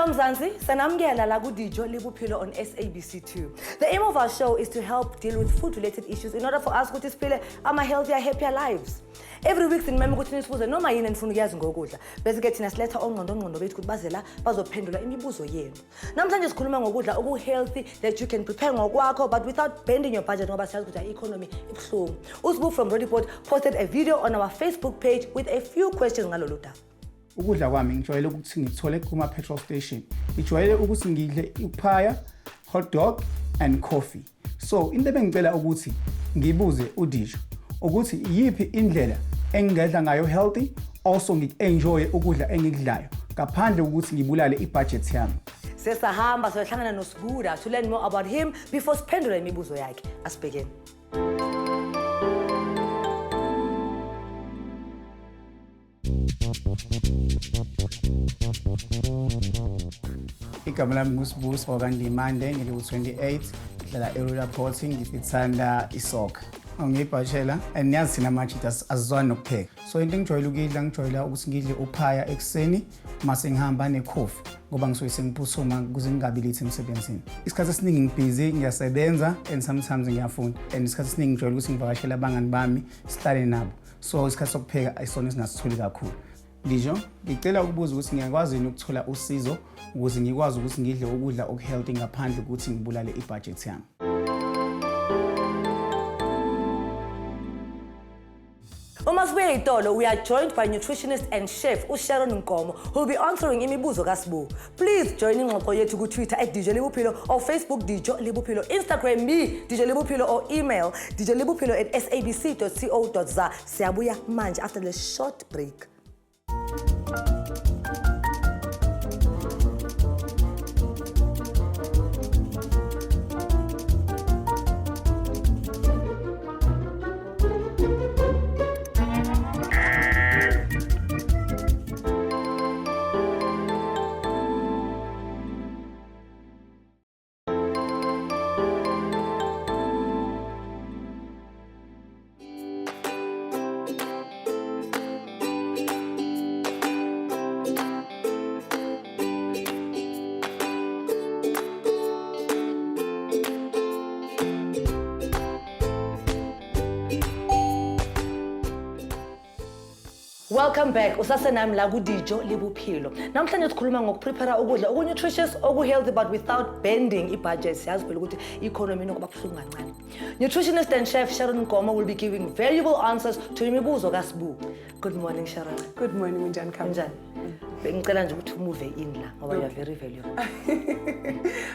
Mzansi, sanamukela la Dijo Le Bophelo on SABC2. The aim of our show is to help deal with food-related issues in order for us to live healthier, happier lives. Every week sinimema ukuthi nisibuze noma yini enifuna ukuyazi ngokudla bese ke thina siletha ongqondo bethu ukuthi bazela bazophendula imibuzo yenu. Namhlanje sikhuluma ngokudla oku-healthy that you can prepare ngokwakho but without bending your budget ngoba siyazi ukuthi i-economy ibuhlungu. Usibu from Report posted a video on our Facebook page with a few questions ngalolu daba. Ukudla kwami ngijwayele ukuthi ngithole kuma petrol station. Ngijwayele ukuthi ngidle iphaya, hot dog and coffee. So into bengicela ukuthi ngibuze uDijo ukuthi yipi indlela engidla ngayo healthy also ngi-enjoy ukudla engikudlayo ngaphandle ukuthi ngibulale ibudget yami. Sesahamba sohlangana noSibuda to learn more about him before siphendula imibuzo yakhe. Asibhekeni. Igama lami nguSibu Sokandimande ngilu-28 ngihlala eReport ngithanda isoccer. Ngibachelor and niyazi thina manje asizwani nokupheka. So into engijwayele ukudla ngijwayela ukuthi ngidle uphaya ekseni mase ngihamba necoffee ngoba ngisuke sengiphuthuma ukuze ngingabi late emsebenzini. Isikhathi esiningi ngibhizi ngiyasebenza and sometimes ngiyafunda and isikhathi esiningi ngijwayele ukuthi ngivakashele abangani bami sihlale nabo. So isikhathi sokupheka ayisona esingasitholi kakhulu. Dijo, ngicela ukubuza ukuthi ngiyakwazi ukuthola usizo ukuze ngikwazi ukuthi ngidle ukudla okuhealthy ngaphandle ukuthi ngibulale ibudget yami. We are joined by nutritionist and chef Sharon Nkomo, who will be answering imibuzo kaSibu. Please join ingxoxo yethu ku Twitter @Dijo Le Bophelo or Facebook Dijo Le Bophelo, Instagram me Dijo Le Bophelo or email dijolebophelo@sabc.co.za. Siyabuya manje after the short break. Welcome back. Usasenami la Dijo Le Bophelo. Namhlanje sikhuluma ngokuprepare ukudla oku-nutritious, oku-healthy but without bending i-budget. Siyazi phela ukuthi i-economy nokuba buhlungu kancane. Nutritionist and chef Sharon Nkomo will be giving valuable answers to imibuzo kaSibu. Good morning, Sharon. Good morning, Unjani. Njani? Bengicela nje ukuthi move in la ngoba you are very valuable.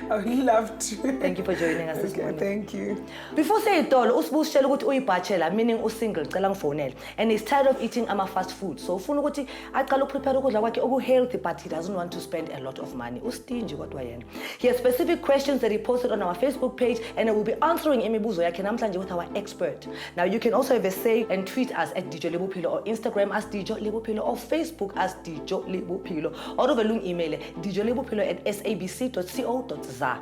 I would love to. Thank you for joining us this morning. Thank you. Before say itolo, uSibu usitshela ukuthi uyi-bachelor, meaning usingle, cela ngifonele, and he's tired of eating fast food. So ufuna ukuthi aqala ukuprepare ukudla kwakhe oku-healthy but he doesn't want to spend a lot of money. Ustingy kodwa yena. He has specific questions that he posted on our Facebook page and I will be answering imibuzo yakhe namhlanje with our expert. Now you can also have a say and tweet us @Dijo Le Bophelo or Instagram as Dijo Le Bophelo or Facebook as Dijo Le Bophelo or uvelung email dijolebophelo@sabc.co.za.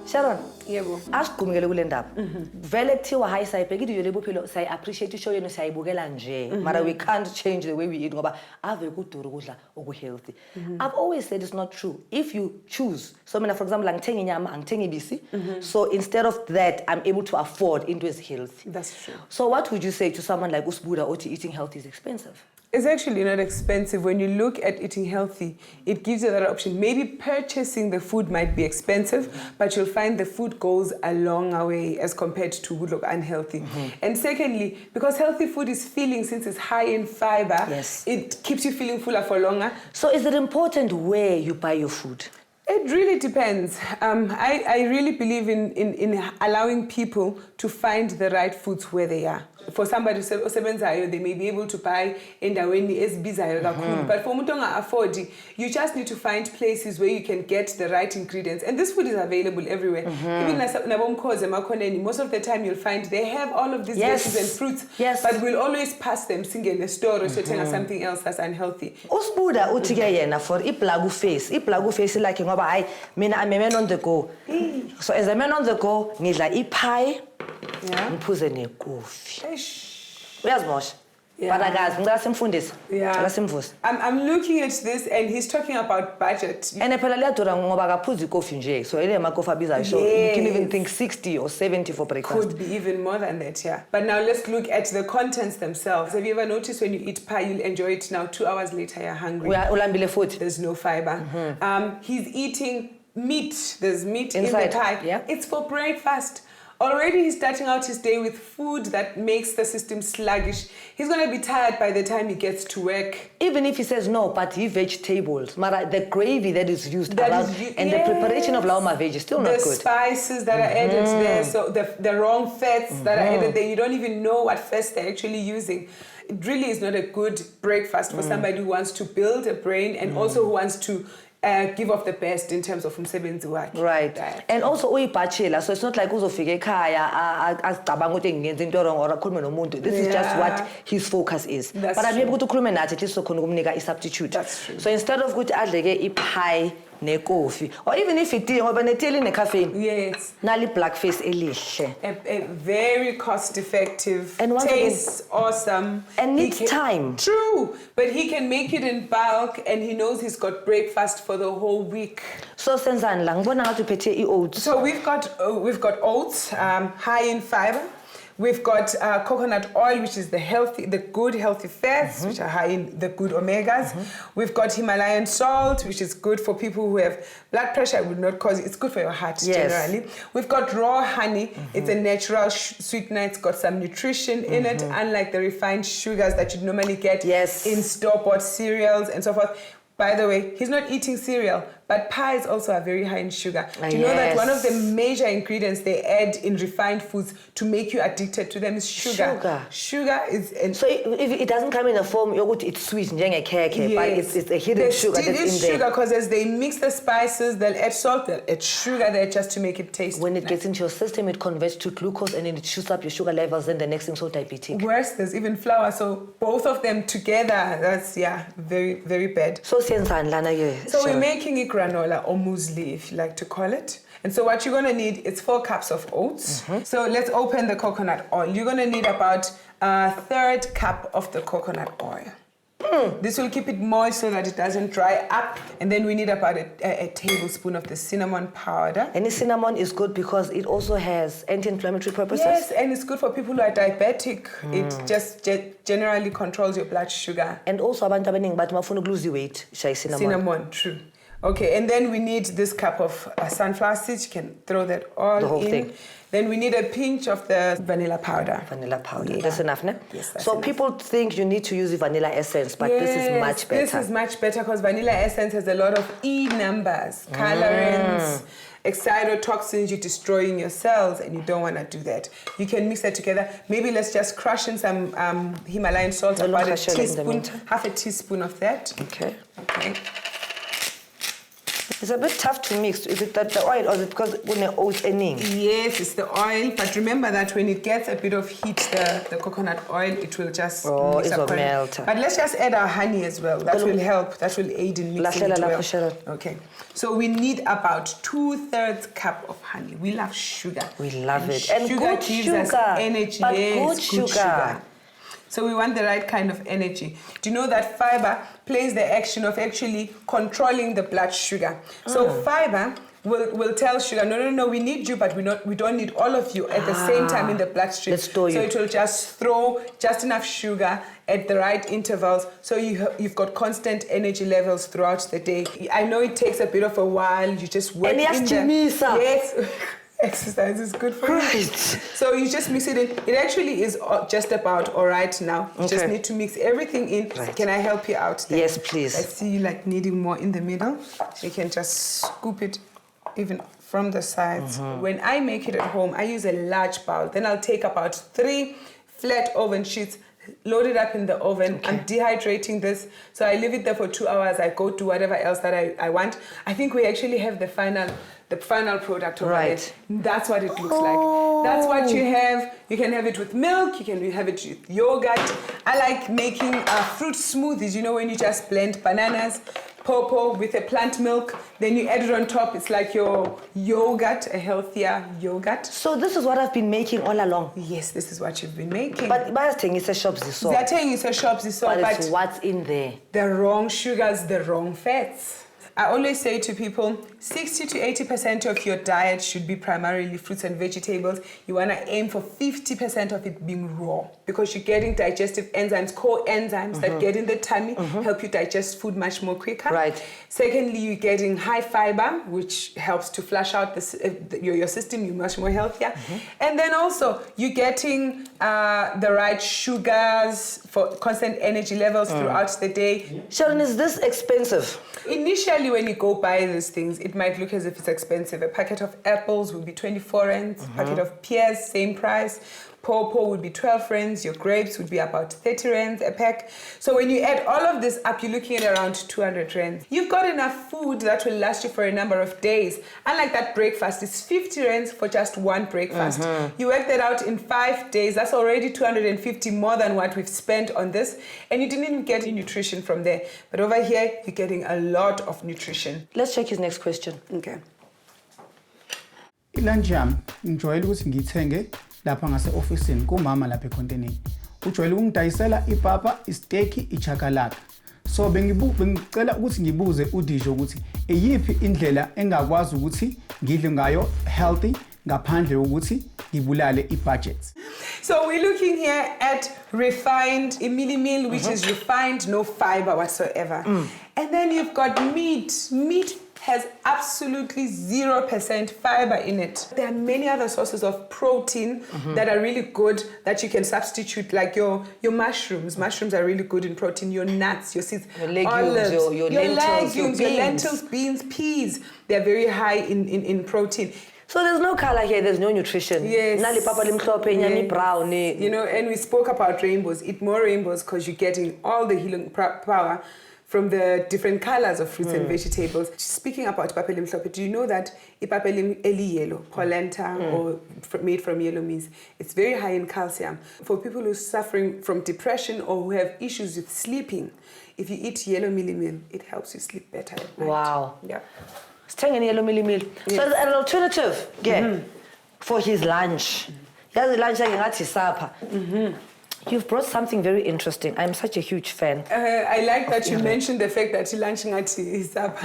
Sharon, yebo. Asigqumekele kule ndaba. Vele kuthiwa hayi sayibheka iDijo Le Bophelo sayi appreciate ishow yenu sayibukela nje. Mara we can't change the way we eat ngoba ave kudura ukudla oku-healthy. I've always said it's not true. If you choose, so mina for example angithenga inyama, angithenga ibisi. So instead of that I'm able to afford into is healthy. That's true. So what would you say to someone like Usibuda Oti eating healthy is expensive? It's actually not expensive. When you look at eating healthy, it gives you that option. Maybe purchasing the food might be expensive, but you'll find the food goes a longer way as compared to would look unhealthy. And secondly, because healthy food is filling, since it's high in fiber, yes, it keeps you feeling fuller for longer. So is it important where you buy your food? It really depends. I really believe in allowing people to find the right foods where they are. For somebody osebenzayo, they may be able to buy endaweni ezibizayo kakhulu. But for umuntu onga-afford, you just need to find places where you can get the right ingredients. And this food is available everywhere. Even nabomkhoze emakhoneni, most of the time you'll find they have all of these veggies and fruits. Yes. But we'll always pass them singing a store or something else that's unhealthy. Usibuda uthi ke yena for iplagu face. Iplagu face like ngoba hayi mina I'm a man on the go. So as a man on the go, ngidla ipie, ngiphuze nekofi. Uyazimosha? But ngicela simfundise. Yeah. Ngicela simvuse. I'm looking at this and he's talking about budget. And phela liyadura ngoba akaphuzi ikofi nje. So ile makofi abizayo. So you can even think 60 or 70 for breakfast. Could be even more than that, yeah. But now let's look at the contents themselves. Have you ever noticed when you eat pie, you'll enjoy it now, 2 hours later you're hungry. Ulambile futhi. There's no fiber. He's eating meat. There's meat Inside, in the pie. yeah. It's for breakfast. Already he's starting out his day with food that makes the system sluggish. He's going to be tired by the time he gets to work. Even if he says no, but he vegetables. Mara, the gravy that is used around, and the preparation of lauma veg is still not good. The spices that are added there, so the wrong fats that are added there, you don't even know what fats they're actually using. It really is not a good breakfast for somebody who wants to build a brain and also who wants to give off the best in terms of umsebenzi wakhe. Right. Diet. And also bachelor, so it's not like uzofika ekhaya acabanga ukuthi ngenza into wrong or akhulume nomuntu. This is just what his focus is. That's but true. abe ukuthi ukhulume nathi at least sokhona ukumnika i-substitute. That's true. So instead of ukuthi adleke ipie nekofi or even if it ngoba neteli necaffeine. Yes. Nali black face elihle. A very cost effective, And tastes awesome. And needs time. True, but he can make it in bulk and he knows he's got breakfast for the whole week. So senzani la ngibona ngathi uphethe i-oats. So we've got oats, high in fiber. We've got coconut oil, which is the good healthy fats, which are high in the good omegas. We've got Himalayan salt, which is good for people who have blood pressure. It would not cause it's good for your heart generally. We've got raw honey. It's a natural sweetener. It's got some nutrition in it, unlike the refined sugars that you'd normally get in store-bought cereals and so forth. By the way, he's not eating cereal, but pies also are very high in sugar. Do you know that one of the major ingredients they add in refined foods to make you addicted to them is sugar? Sugar is... So if it doesn't come in a form, it's sweet, njengekeke, but it's a hidden sugar that's in there. It is sugar because as they mix the spices, they'll add salt, they'll add sugar there just to make it taste When it gets into your system, it converts to glucose and then it shoots up your sugar levels, then the next thing so diabetic. Worse, there's even flour. So both of them together, that's, very, very bad. So we're making it granola or muesli, if you like to call it. And so what you're going to need is 4 cups of oats. So let's open the coconut oil. You're going to need about a 1/3 cup of the coconut oil. This will keep it moist so that it doesn't dry up. And then we need about a tablespoon of the cinnamon powder. And the cinnamon is good because it also has anti-inflammatory purposes. Yes, and it's good for people who are diabetic. It just generally controls your blood sugar. And also abantu abaningi bathi bafuna lose weight, shay cinnamon. Cinnamon, true. Okay, and then we need this cup of sunflower seeds. You can throw that all the whole in. thing. Then we need a pinch of the vanilla powder. Vanilla powder. Yeah. That's enough, ne? Yes, that's so enough. People think you need to use the vanilla essence, but this is much better. This is much better because vanilla essence has a lot of E numbers, colorants, excitotoxins. You're destroying your cells and you don't want to do that. You can mix that together. Maybe let's just crush in some Himalayan salt, about a teaspoon, half a teaspoon of that. Okay. It's a bit tough to mix. Is it that the oil or is it because when the oats ending? Yes, it's the oil. But remember that when it gets a bit of heat, the coconut oil, it will just mix up. Melt. But let's just add our honey as well. That will help. That will aid in mixing it well. Okay. So we need about 2/3 cup of honey. We love sugar. We love it. And sugar good gives us energy. But good sugar. So we want the right kind of energy. Do you know that fiber plays the action of actually controlling the blood sugar? So fiber will tell sugar, no, we need you, but we don't need all of you at the same time in the bloodstream. So it will just throw just enough sugar at the right intervals, so you've got constant energy levels throughout the day. I know it takes a bit of a while. You just work in there. Yes. Exercise is good for you. So you just mix it in. It actually is just about all right now. You just need to mix everything in. Right. Can I help you out there? Yes, please. I see you like needing more in the middle. So you can just scoop it even from the sides. When I make it at home, I use a large bowl. Then I'll take about 3 flat oven sheets, load it up in the oven. I'm dehydrating this. So I leave it there for 2 hours. I go do whatever else that I want. I think we actually have the final product over it. That's what it looks like. That's what you have. You can have it with milk. You can have it with yogurt. I like making fruit smoothies. You know, when you just blend bananas, pawpaw with a plant milk. Then you add it on top. It's like your yogurt, a healthier yogurt. So this is what I've been making all along. Yes, this is what you've been making. But bayasithengisa it's a shops this They're telling you it's a shops, but it's what's in there. the wrong sugars, the wrong fats. I always say to people, 60 to 80% of your diet should be primarily fruits and vegetables. You want to aim for 50% of it being raw because you're getting digestive enzymes, core enzymes that get in the tummy, help you digest food much more quicker. Right. Secondly, you're getting high fiber, which helps to flush out your system. You're much more healthier. And then also, you're getting the right sugars for constant energy levels throughout the day. Sharon, is this expensive? Initially, when you go buy these things, it might look as if it's expensive. A packet of apples would be 24 rands, a packet of pears, same price. Pawpaw would be 12 rands, your grapes would be about 30 rands a pack. So when you add all of this up, you're looking at around 200 rands. You've got enough food that will last you for a number of days. Unlike that breakfast, it's 50 rands for just one breakfast. You work that out in 5 days, that's already 250 more than what we've spent on this. And you didn't even get any nutrition from there. But over here, you're getting a lot of nutrition. Let's check his next question. Okay. Ilunch yami ngijwayele ukuthi ngithenge lapha ngase officeini kumama lapha econtainini. Ujwayele ukungidayisela ipapa, isteaki, ichakalaka. So bengicela ukuthi ngibuze uDijo ukuthi eyiphi indlela engakwazi ukuthi ngidle ngayo healthy ngaphandle ukuthi ngibulale ibudget. So we're looking here at refined meal, which is refined, no fiber whatsoever. And then you've got meat. Meat has absolutely 0% fiber in it. There are many other sources of protein that are really good that you can substitute, like your mushrooms. Mushrooms are really good in protein. Your nuts, your seeds, your legumes, olives, your lentils, your beans. your lentils, beans, peas. They're very high in protein. So there's no color here, there's no nutrition. Yes. Nali papa limhlophe, nyani brown. You know, and we spoke about rainbows. Eat more rainbows because you're getting all the healing power from the different colors of fruits and vegetables. Speaking about ipapa elimhlophe, do you know that ipapa eli yellow, polenta, or made from yellow means it's very high in calcium. For people who are suffering from depression or who have issues with sleeping, if you eat yellow meal, it helps you sleep better at night. Wow. Yeah. Sithenge yellow meal. Yes. So an alternative for his lunch. Yazi lunch ngathi supper. You've brought something very interesting. I'm such a huge fan. I like that you mentioned the fact that lunch is up.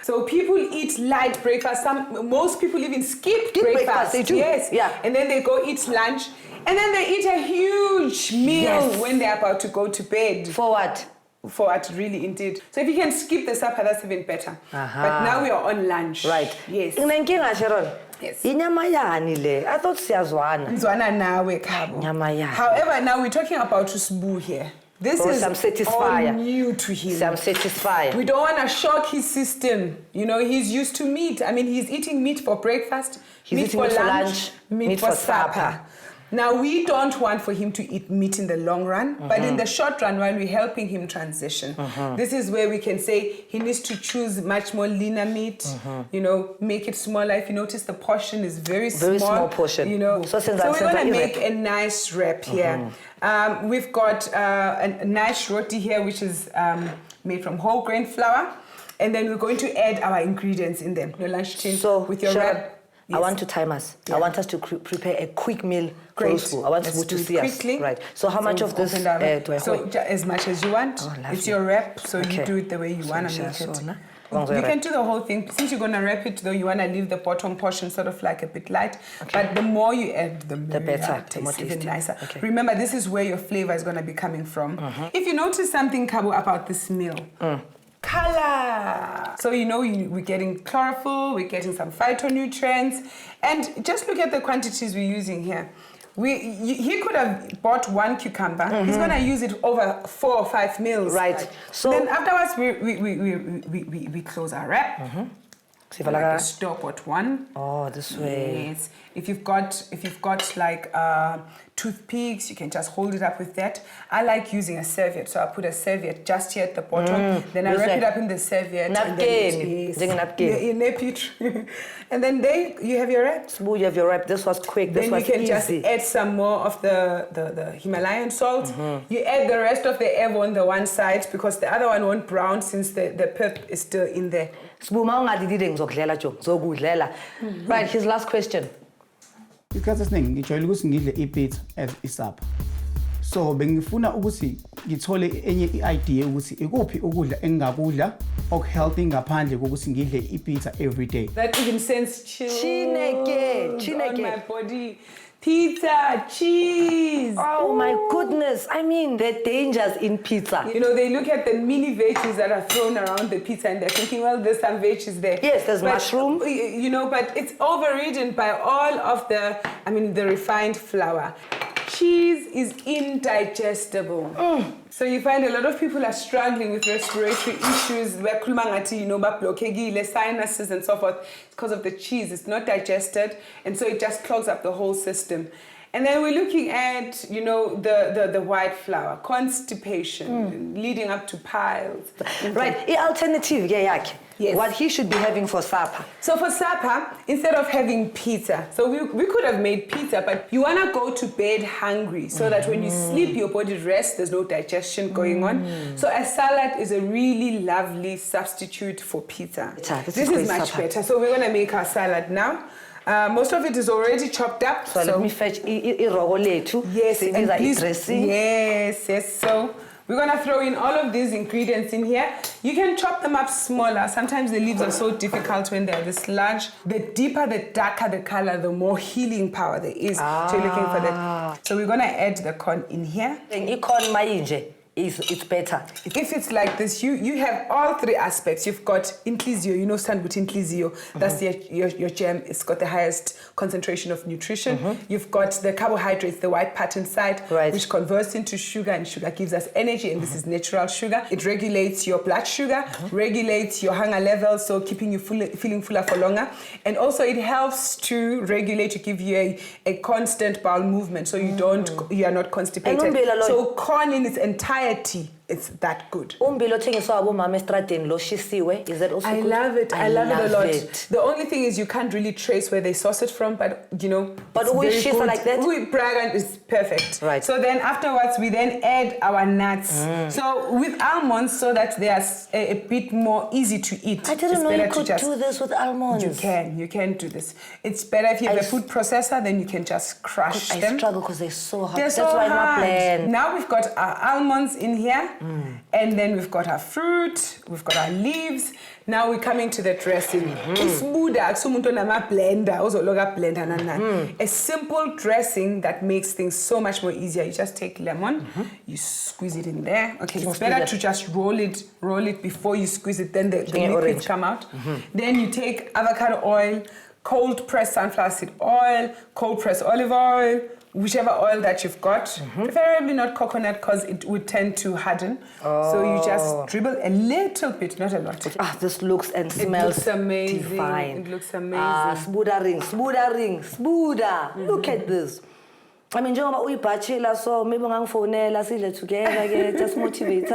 So people eat light breakfast. Most people even skip breakfast. They do. Yes. Yeah. And then they go eat lunch. And then they eat a huge meal when they're about to go to bed. For what? For what, really, indeed. So if you can skip the supper, that's even better. But now we are on lunch. Right. Yes. Sharon. Yes. Inyama yani le? I thought siyazwana. Nzwana nawe khabo. Nyama yani. However, now we're talking about Usbu here. This is all new to him. Some satisfier. We don't want to shock his system. You know, he's used to meat. I mean, he's eating meat for breakfast, meat for lunch, meat for supper. Now, we don't want for him to eat meat in the long run, but in the short run, while we're helping him transition, this is where we can say he needs to choose much more leaner meat, you know, make it smaller. If you notice, the portion is very small. Very small portion. You know, so we want to make a nice wrap here. We've got a nice roti here, which is made from whole grain flour. And then we're going to add our ingredients in them. Your lunch tin with your wrap. Yes. I want to time us. I want us to prepare a quick meal. Great. I want to see quickly. Right. So how much of this do I hold? So as much as you want. Oh, it's your wrap, so you do it the way you want to make it. You can do the whole thing. Since you're going to wrap it, though, you want to leave the bottom portion sort of like a bit light. Okay. But the more you add, the better. It tastes even nicer. Okay. Remember, this is where your flavor is going to be coming from. If you notice something, Kabo, about this meal, color. So you know we're getting chlorophyll, we're getting some phytonutrients, and just look at the quantities we're using here. He could have bought 1 cucumber. He's gonna use it over 4 or 5 meals. Right. So then afterwards we close our wrap. Like a stop at 1. Oh, this way. Yes. If you've got like toothpicks, you can just hold it up with that. I like using a serviette, so I put a serviette just here at the bottom, then I wrap it up in the serviette. Napkin. And then there you have your wrap. You have your wrap. This was quick. This then was you can easy. just add some more of the Himalayan salt. You add the rest of the Evo on the one side because the other one won't brown since the pep is still in there. Right, his last question. Isikhathi esiningi ngijwayele ukuthi ngidle ipizza as isapha. So bengifuna ukuthi ngithole enye i-idea ukuthi ikuphi ukudla engingakudla healthy ngaphandle kokuthi ngidle ipizza every day. That even sends chills on my body. Pizza, cheese. Oh my goodness. I mean, the dangers in pizza. You know, they look at the mini veggies that are thrown around the pizza and they're thinking, well, there's some veggies there. Yes, there's mushroom. You know, but it's overridden by all of the refined flour. Cheese is indigestible. So you find a lot of people are struggling with respiratory issues, sinuses and so forth. It's because of the cheese. It's not digested, and so it just clogs up the whole system. And then we're looking at, you know, the white flour, constipation, leading up to piles. Right, the alternative, yes. What he should be having for supper. So for supper, instead of having pizza, so we could have made pizza, but you want to go to bed hungry so that when you sleep, your body rests, there's no digestion going on. So a salad is a really lovely substitute for pizza. This is much better. So we're going to make our salad now. Most of it is already chopped up. So let me fetch irogoletu. Yes, and please, dressing. Yes. So we're going to throw in all of these ingredients in here. You can chop them up smaller. Sometimes the leaves are so difficult when they're this large. The deeper, the darker the color, the more healing power there is. So you're looking for that. So we're going to add the corn in here. It's better. If it's like this, you have all three aspects. You've got inklizio, you know, sangut inklizio. That's your gem. It's got the highest concentration of nutrition. You've got the carbohydrates, the white part inside, which converts into sugar, and sugar gives us energy, and this is natural sugar. It regulates your blood sugar, regulates your hunger levels, so keeping you feeling fuller for longer. And also it helps to regulate, to give you a constant bowel movement, so you are not constipated. So corn in its entirety, it's that good. Is that also good? Love it. I love it a lot. The only thing is you can't really trace where they source it from, but you know. But we shift like that. Praga is perfect. Right. So then afterwards we then add our nuts. So with almonds, so that they are a bit more easy to eat. I didn't know you could do this with almonds. You can do this. It's better if you have a food processor, then you can just crush them. I struggle because they're so hard. That's why I'm not bland. Now we've got our almonds in here, and then we've got our fruit, we've got our leaves. Now we're coming to the dressing. A simple dressing that makes things so much more easier. You just take lemon, you squeeze it in there. Okay, it's better to just roll it before you squeeze it, then the liquids come out. Then you take avocado oil, cold pressed sunflower seed oil, cold pressed olive oil, whichever oil that you've got, preferably not coconut because it would tend to harden. So you just dribble a little bit, not a lot. This looks and smells amazing. divine. It looks amazing. Sbuda ring. Look at this. I mean, you're bachelor, so maybe I'm phonela, see together, just motivate.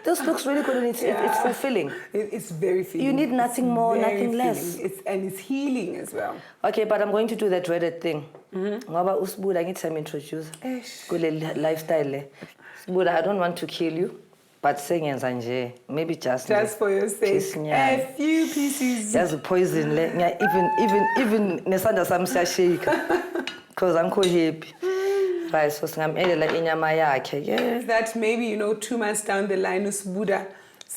This looks really good and it's fulfilling. It's very filling. You need nothing more, nothing less. It's healing as well. Okay, but I'm going to do that dreaded thing. Ngoba usbuda ngithi I'm introduce kule lifestyle. Sbuda, I don't want to kill you, but sengenza nje, maybe just for your sake. A few pieces. There's a poison even nesandla sami siyashika because I'm quite happy. Right, so singamelela inyama yakhe. That maybe 2 months down the line usbuda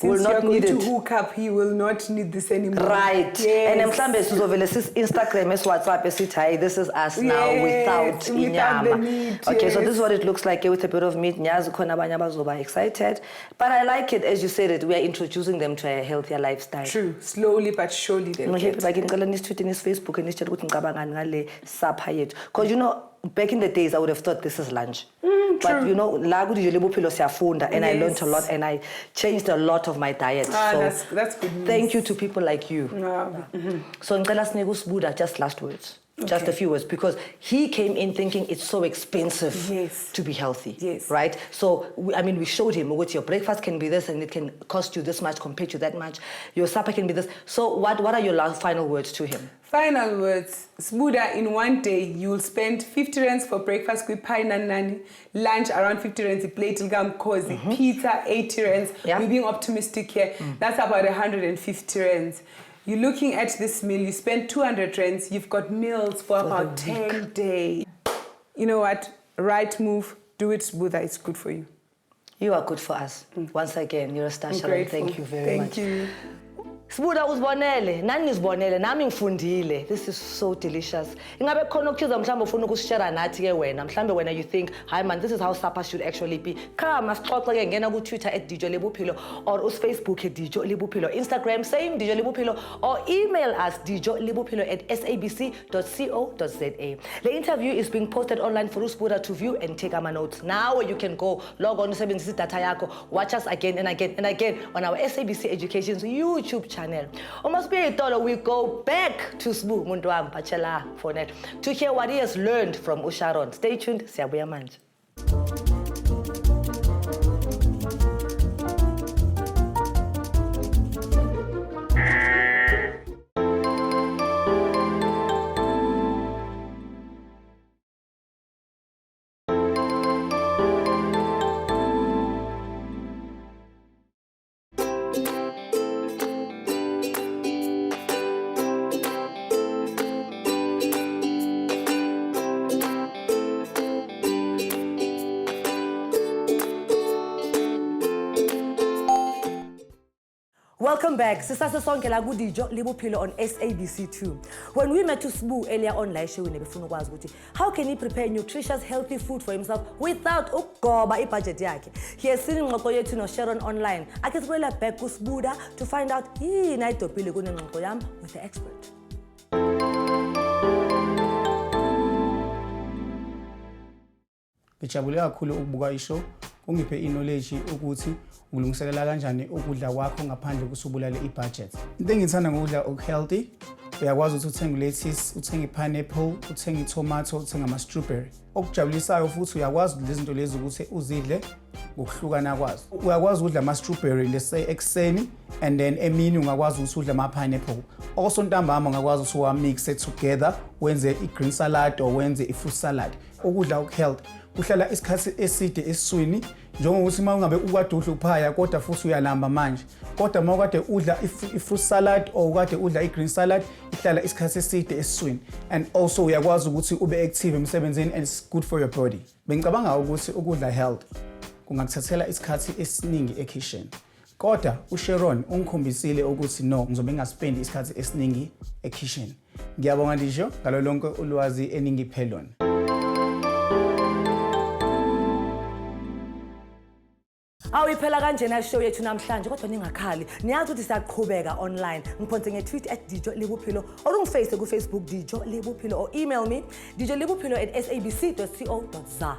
will not need it. To hook up, he will not need this anymore. Right. Yes. And mhlambe sizovele Instagram WhatsApp esithi hayi this is us now without inyama. The meat, okay, so this is what it looks like with a bit of meat. Nyazi khona abanye abazoba excited. But I like it, as you said it, we are introducing them to a healthier lifestyle. True. Slowly but surely they'll get it. Like ngicela nisitweet Facebook and nisitshela ukuthi ngicabangani ngale supper yethu. Because back in the days I would have thought this is lunch. But la Dijo Le Bophelo siyafunda, and I learned a lot and I changed a lot of my diet. That's good news. Thank you to people like you. So ngicela sinike usbuda just last words. Just a few words, because he came in thinking it's so expensive to be healthy, right? So, we showed him what your breakfast can be this and it can cost you this much compared to that much. Your supper can be this. So what are your final words to him? Final words. Sbuda, in one day, you will spend 50 rands for breakfast, pie nani, lunch around 50 rands, a plate cozy, pizza 80 rands. We're being optimistic here. That's about 150 rands. You're looking at this meal, you spend 200 rands, you've got meals for about 10 days. You know what? Right move, do it, Buddha, it's good for you. You are good for us. Once again, you're a star, Sharon. Thank you very much. Thank you. Sbuda uzibonele, nani nizibonele, nami ngifundile. This is so delicious. Ingabe khona ukuthiza mhlawumbe ufuna ukushare nathi ke wena. Mhlawumbe wena you think, "Hi man, this is how supper should actually be." Come asixoxe ke ngena ku Twitter @Dijo Le Bophelo or us Facebook @Dijo Le Bophelo, Instagram same Dijo Le Bophelo, or email us dijolebophelo@sabc.co.za. The interview is being posted online for Sbuda to view and take our notes. Now you can go log on to usebenzisa data yakho, watch us again and again and again on our SABC Education's YouTube channel. Almost be we go back to Sbu Mundwam Bachelor for net to hear what he has learned from Sharon. Stay tuned, siyabuya manje. Welcome back. Sisase sonke la ku Dijo Le Bophelo on SABC2. When we met to Sbu earlier on live show, nebefuna ukwazi ukuthi how can he prepare nutritious healthy food for himself without ukugoba ibudget yakhe. Here sini ngxoxo yethu no Sharon online. Ake sibuyela back ku Sbuda to find out yini ayidobhile kune ngxoxo yami with the expert. Ngijabule kakhulu ukubuka ishow. Ungiphe knowledge ukuthi ulungiselela kanjani ukudla kwakho ngaphandle kusubulala ibudget. Into engithanda ngokudla healthy, uyakwazi ukuthi uthenge lettuce, uthenge pineapple, uthenge tomato, uthenge ama strawberry. Okujabulisayo futhi uyakwazi lezi zinto lezi ukuthi uzidle ngokuhlukana kwazo. Uyakwazi ukudla ama strawberry let's say ekseni and then emini ungakwazi ukuthi udle ama pineapple. Also ntambama ungakwazi ukuthi uwa mix together wenze i green salad or wenze i fruit salad. Ukudla healthy kuhlala isikhathi eside esiswini njengokuthi mawungabe ukade udla uphaya kodwa futhi uyalamba manje kodwa mawukade udla i-fruit salad or ukade udla i-green salad ihlala isikhathi eside esiswini and also uyakwazi ukuthi ube active emsebenzini and it's good for your body. Bengicabanga ukuthi ukudla health kungakuthathela isikhathi esiningi ekitchen kodwa uSharon ungikhombisile ukuthi no ngizobe ngaspendi isikhathi esiningi ekitchen. Ngiyabonga Dijo ngalo lonke ulwazi eningiphe lona. Awiphela kanjena show yethu namhlanje kodwa ningakhali niyazi ukuthi siyaqhubeka online ngiphonse nge-tweet @Dijo Le Bophelo or ungiface ku Facebook Dijo Le Bophelo or email me dijolebophelo@sabc.co.za.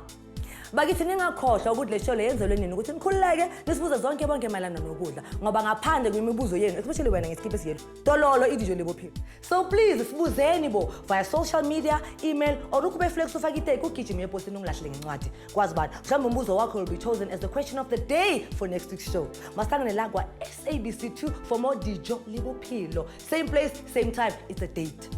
Bakithi ningakhohlwa ukuthi le show le yenzelwe nini ukuthi nikhululeke nisibuze zonke bonke mayelana nokudla ngoba ngaphandle kwemibuzo yenu especially wena ngesikipho siyethu tololo iDijo Le Bophelo. So please sibuzeni bo via social media, email or ukube flex ufaka itake ugijime epostini ungilahlele ngencwadi kwazi bani mhlawumbe umbuzo wakho will be chosen as the question of the day for next week's show. Masangane la kwa SABC2 for more Dijo Le Bophelo. Same place, same time. It's a date.